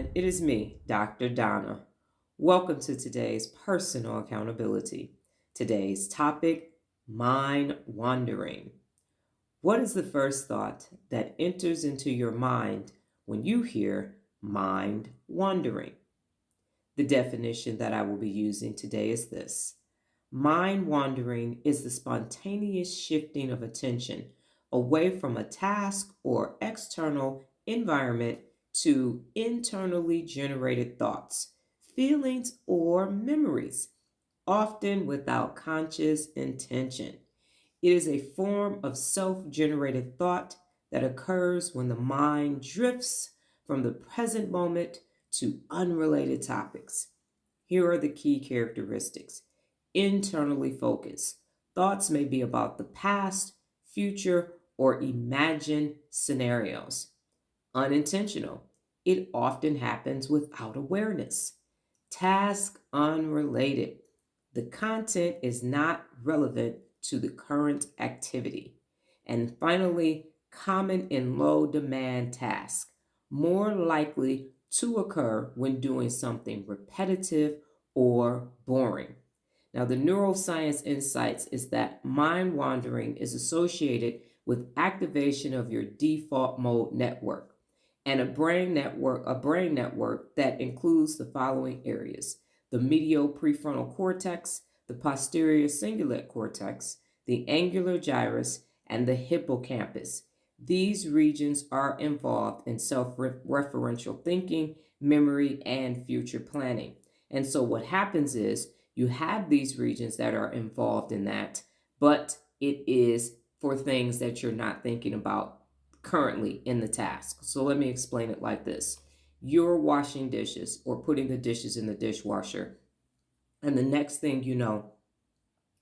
gentlemen, it is me, Dr. Donna. Welcome to today's personal accountability. Today's topic, mind wandering. What is the first thought that enters into your mind when you hear mind wandering? The definition that I will be using today is this. Mind wandering is the spontaneous shifting of attention away from a task or external environment to internally generated thoughts, feelings, or memories, often without conscious intention. It is a form of self generated thought that occurs when the mind drifts from the present moment to unrelated topics. Here are the key characteristics. Internally focused. Thoughts may be about the past, future, or imagined scenarios. Unintentional. It often happens without awareness. Task unrelated. The content is not relevant to the current activity. And finally, common in low demand tasks. More likely to occur when doing something repetitive or boring. Now, the neuroscience insights is that mind wandering is associated with activation of your default mode network and a brain network that includes the following areas: the medial prefrontal cortex, the posterior cingulate cortex, the angular gyrus, and the hippocampus. These regions are involved in self-referential thinking, memory, and future planning. And so what happens is you have these regions that are involved in that, but it is for things that you're not thinking about currently in the task. So let me explain it like this. You're washing dishes or putting the dishes in the dishwasher, and the next thing you know,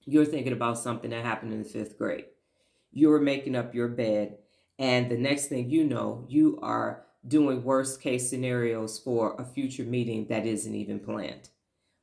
you're thinking about something that happened in the fifth grade. You're making up your bed, and the next thing you know, you are doing worst case scenarios for a future meeting that isn't even planned.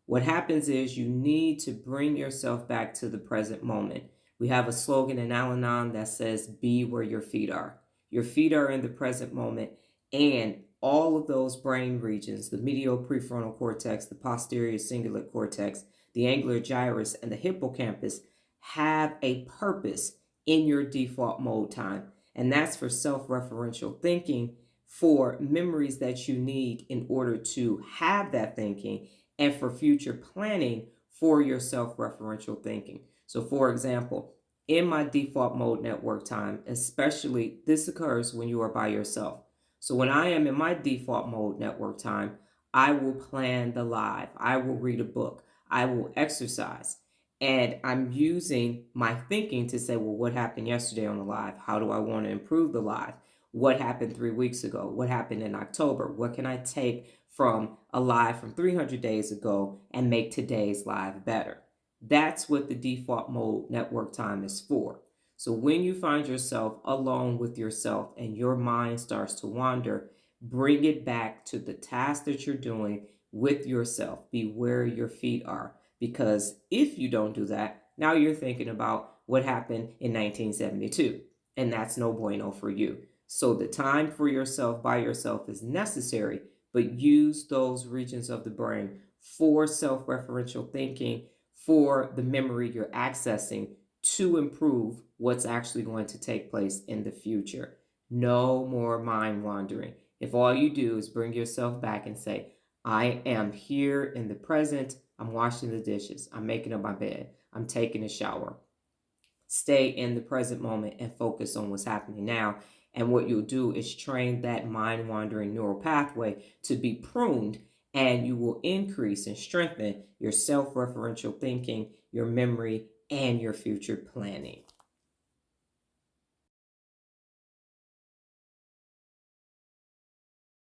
What happens is you need to bring yourself back to the present moment. We have a slogan in Al Anon that says, be where your feet are. Your feet are in the present moment, and all of those brain regions, the medial prefrontal cortex, the posterior cingulate cortex, the angular gyrus, and the hippocampus have a purpose in your default mode time. And that's for self-referential thinking, for memories that you need in order to have that thinking, and for future planning for your self-referential thinking. So for example, in my default mode network time, especially this occurs when you are by yourself. So when I am in my default mode network time, I will plan the live, I will read a book, I will exercise. And I'm using my thinking to say, well, what happened yesterday on the live? How do I want to improve the live? What happened 3 weeks ago? What happened in October? What can I take from a live from 300 days ago and make today's live better? That's what the default mode network time is for. So when you find yourself alone with yourself and your mind starts to wander, bring it back to the task that you're doing with yourself. Be where your feet are. Because if you don't do that, now you're thinking about what happened in 1972. And that's no bueno for you. So the time for yourself by yourself is necessary, but use those regions of the brain for self-referential thinking, for the memory you're accessing to improve what's actually going to take place in the future. No more mind wandering. If all you do is bring yourself back and say, I am here in the present, I'm washing the dishes, I'm making up my bed, I'm taking a shower. Stay in the present moment and focus on what's happening now. And what you'll do is train that mind wandering neural pathway to be pruned, and you will increase and strengthen your self-referential thinking, your memory, and your future planning.